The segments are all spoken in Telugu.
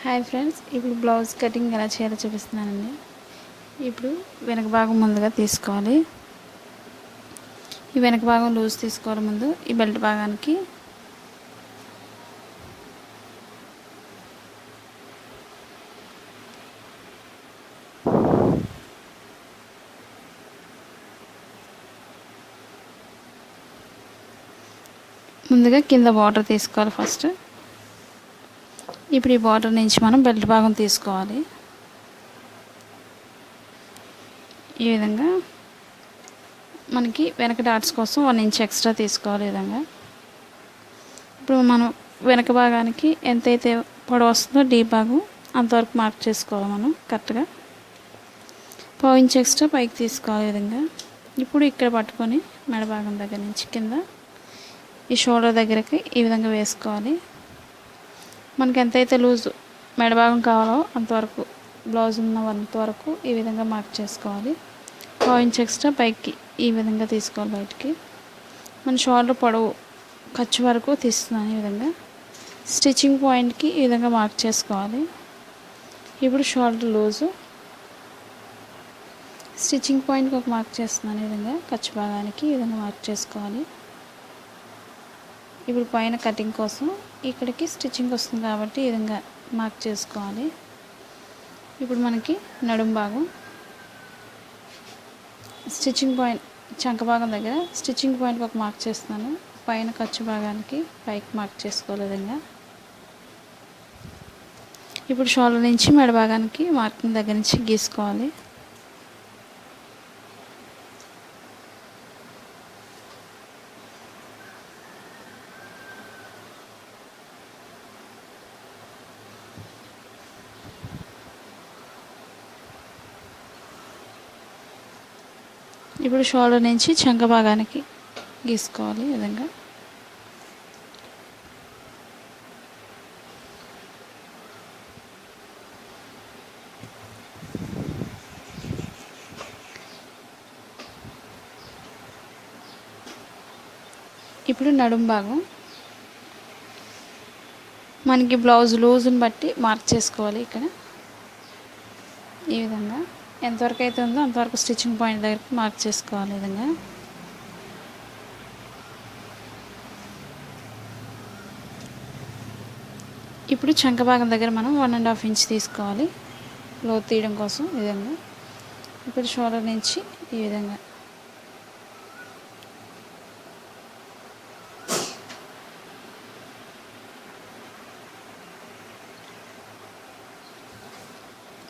హాయ్ ఫ్రెండ్స్, ఇప్పుడు బ్లౌజ్ కటింగ్ ఎలా చేయాలో చూపిస్తున్నానండి. ఇప్పుడు వెనక భాగం ముందుగా తీసుకోవాలి. ఈ వెనక భాగం లూజ్ తీసుకోవాలి. ముందు ఈ బెల్ట్ భాగానికి ముందుగా కింద బార్డర్ తీసుకోవాలి ఫస్ట్. ఇప్పుడు ఈ బార్డర్ నుంచి మనం బెల్ట్ భాగం తీసుకోవాలి. ఈ విధంగా మనకి వెనక డాట్స్ కోసం 1 ఇంచ్ ఎక్స్ట్రా తీసుకోవాలి. ఈ విధంగా ఇప్పుడు మనం వెనక భాగానికి ఎంతైతే పొడవు వస్తుందో డీ భాగం అంతవరకు మార్క్ చేసుకోవాలి. మనం కరెక్ట్గా 1/2 ఇంచ్ ఎక్స్ట్రా పైకి తీసుకోవాలి. ఈ విధంగా ఇప్పుడు ఇక్కడ పట్టుకొని మెడ భాగం దగ్గర నుంచి కింద ఈ షోల్డర్ దగ్గరికి ఈ విధంగా వేసుకోవాలి. మనకి ఎంతైతే లూజ్ మెడ భాగం కావాలో అంతవరకు, బ్లౌజ్ ఉన్న అంతవరకు ఈ విధంగా మార్క్ చేసుకోవాలి. 1/2 ఇంచ్ ఎక్స్ట్రా పైకి ఈ విధంగా తీసుకోవాలి. బయటికి మన షోల్డర్ పొడవు ఖర్చు వరకు తీస్తున్నాను. ఈ విధంగా స్టిచ్చింగ్ పాయింట్కి ఈ విధంగా మార్క్ చేసుకోవాలి. ఇప్పుడు షోల్డర్ లూజు స్టిచ్చింగ్ పాయింట్కి ఒక మార్క్ చేస్తున్నాను. ఈ విధంగా ఖర్చు భాగానికి ఈ విధంగా మార్క్ చేసుకోవాలి. ఇప్పుడు పైన కటింగ్ కోసం ఇక్కడికి స్టిచ్చింగ్ వస్తుంది కాబట్టి ఈ విధంగా మార్క్ చేసుకోవాలి. ఇప్పుడు మనకి నడుం భాగం స్టిచ్చింగ్ పాయింట్ చంక భాగం దగ్గర స్టిచ్చింగ్ పాయింట్కి ఒక మార్క్ చేస్తున్నాను. పైన ఖర్చు భాగానికి పైకి మార్క్ చేసుకోవాలి. విధంగా ఇప్పుడు షోల్డర్ నుంచి మెడ భాగానికి మార్కింగ్ దగ్గర నుంచి గీసుకోవాలి. ఇప్పుడు షోల్డర్ నుంచి చంక భాగానికి గీసుకోవాలి. ఈ విధంగా ఇప్పుడు నడుం భాగం మనకి బ్లౌజ్ లూజ్ని బట్టి మార్క్ చేసుకోవాలి. ఇక్కడ ఈ విధంగా ఎంతవరకు అయితే ఉందో అంతవరకు స్టిచ్చింగ్ పాయింట్ దగ్గరికి మార్క్ చేసుకోవాలి. ఈ విధంగా ఇప్పుడు చంక భాగం దగ్గర మనం 1.5 ఇంచ్ తీసుకోవాలి లోతు తీయడం కోసం. ఈ విధంగా ఇప్పుడు షోల్డర్ నుంచి ఈ విధంగా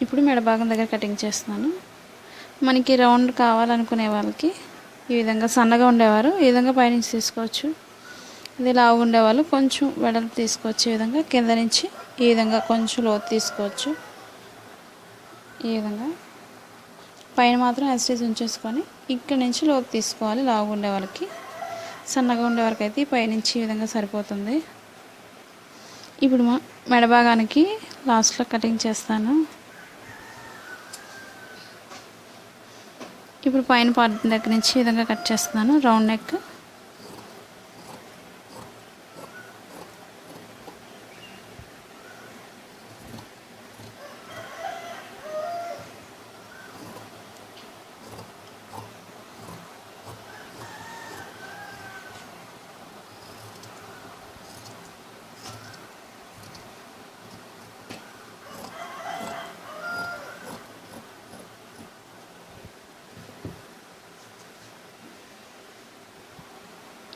ఇప్పుడు మెడ భాగం దగ్గర కటింగ్ చేస్తున్నాను. మనకి రౌండ్ కావాలనుకునే వాళ్ళకి ఈ విధంగా సన్నగా ఉండేవారు ఈ విధంగా పైనుంచి తీసుకోవచ్చు. ఇది లావుగా ఉండేవాళ్ళు కొంచెం వెడల్పు తీసుకోవచ్చు. ఈ విధంగా కింద నుంచి ఈ విధంగా కొంచెం లోతు తీసుకోవచ్చు. ఈ విధంగా పైన మాత్రం యాసిటీస్ ఉంచేసుకొని ఇక్కడ నుంచి లోతు తీసుకోవాలి. లావుగా ఉండే వాళ్ళకి, సన్నగా ఉండే వాళ్ళకి అయితే పైనుంచి ఈ విధంగా సరిపోతుంది. ఇప్పుడు మెడ భాగానికి లాస్ట్లో కటింగ్ చేస్తాను. ఇప్పుడు పైన పార్ట్ దగ్గర నుంచి ఈ విధంగా కట్ చేస్తున్నాను. రౌండ్ నెక్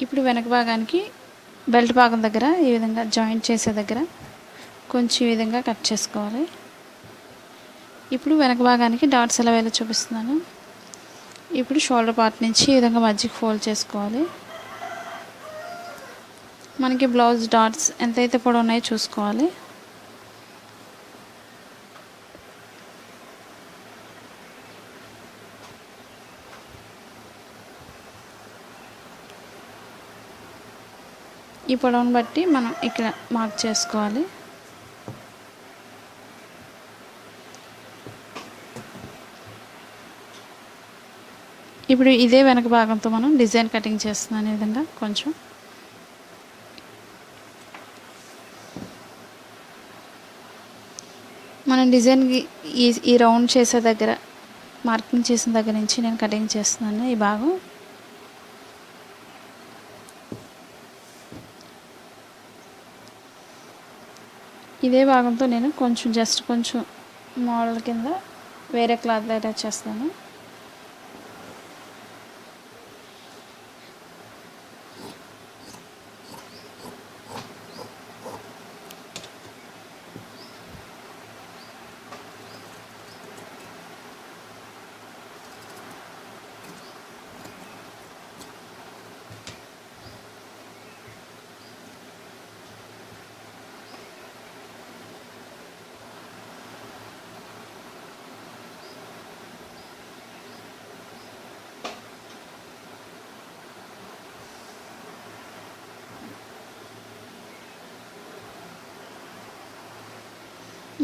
ఇప్పుడు వెనక భాగానికి బెల్ట్ భాగం దగ్గర ఈ విధంగా జాయింట్ చేసే దగ్గర కొంచెం ఈ విధంగా కట్ చేసుకోవాలి. ఇప్పుడు వెనక భాగానికి డాట్స్ ఎలా వేయాలో చూపిస్తున్నాను. ఇప్పుడు షోల్డర్ పార్ట్ నుంచి ఈ విధంగా మధ్యకి ఫోల్డ్ చేసుకోవాలి. మనకి బ్లౌజ్ డాట్స్ ఎంతైతే పొడవు ఉన్నాయో చూసుకోవాలి. ఈ పొడవును బట్టి మనం ఇక్కడ మార్క్ చేసుకోవాలి. ఇప్పుడు ఇదే వెనక భాగంతో మనం డిజైన్ కటింగ్ చేస్తున్నాను. ఈ విధంగా కొంచెం మనం డిజైన్కి ఈ రౌండ్ చేసే దగ్గర మార్కింగ్ చేసిన దగ్గర నుంచి నేను కటింగ్ చేస్తున్నాను ఈ భాగం. ఇదే భాగంతో నేను కొంచెం మోడల్ కింద వేరే క్లాత్ అటాచ్ చేస్తాను.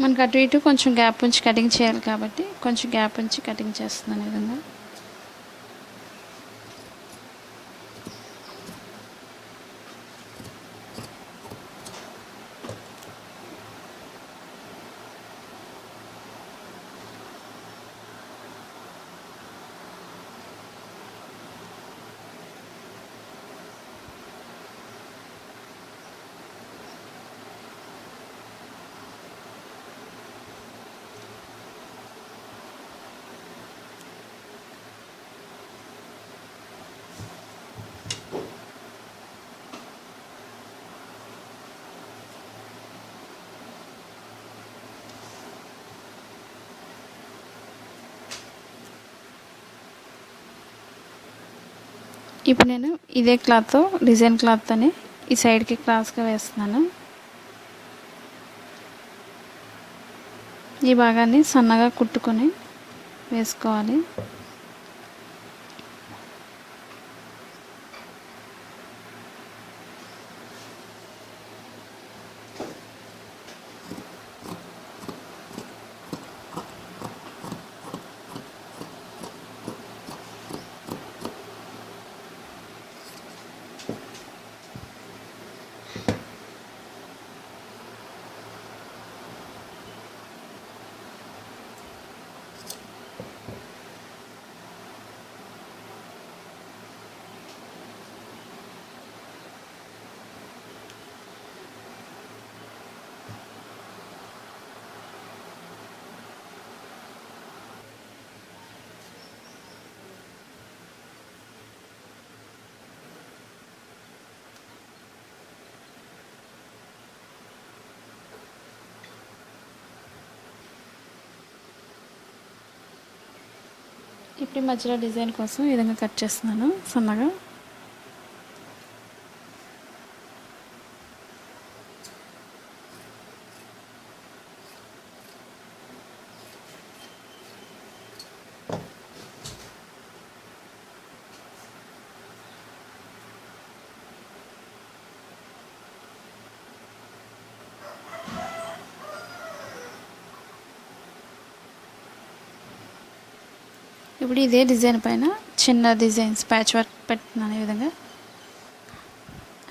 మనకు అటు ఇటు కొంచెం గ్యాప్ ఉంచి కటింగ్ చేయాలి కాబట్టి కొంచెం గ్యాప్ ఉంచి కటింగ్ చేస్తున్నాను ఈ విధంగా. ఇప్పుడు నేను ఇదే క్లాత్తో డిజైన్ క్లాత్తోనే ఈ సైడ్కి క్రాస్గా వేస్తున్నాను. ఈ భాగాన్ని సన్నగా కుట్టుకొని వేసుకోవాలి. ఇప్పుడు మధ్యలో డిజైన్ కోసం ఈ విధంగా కట్ చేస్తున్నాను సన్నగా. ఇప్పుడు ఇదే డిజైన్ పైన చిన్న డిజైన్స్ ప్యాచ్ వర్క్ పెడుతున్నాను ఈ విధంగా,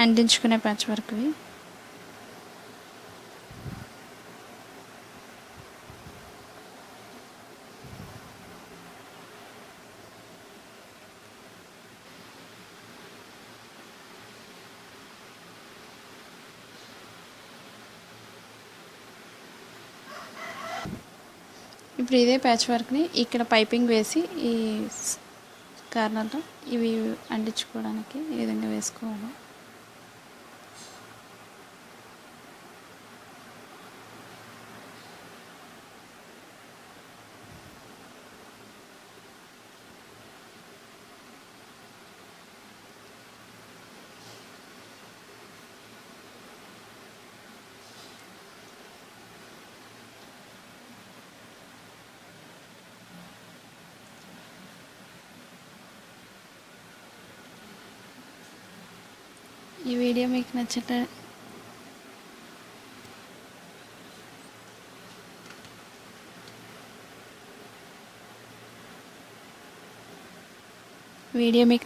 అంటించుకునే ప్యాచ్ వర్క్వి. ఇప్పుడు ఇదే ప్యాచ్ వర్క్ని ఇక్కడ పైపింగ్ వేసి ఈ కార్నర్లో ఇవి అంటించుకోవడానికి ఈ విధంగా వేసుకోవాలి. ఈ వీడియో మీకు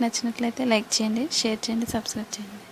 నచ్చినట్లయితే లైక్ చేయండి, షేర్ చేయండి, సబ్స్క్రైబ్ చేయండి.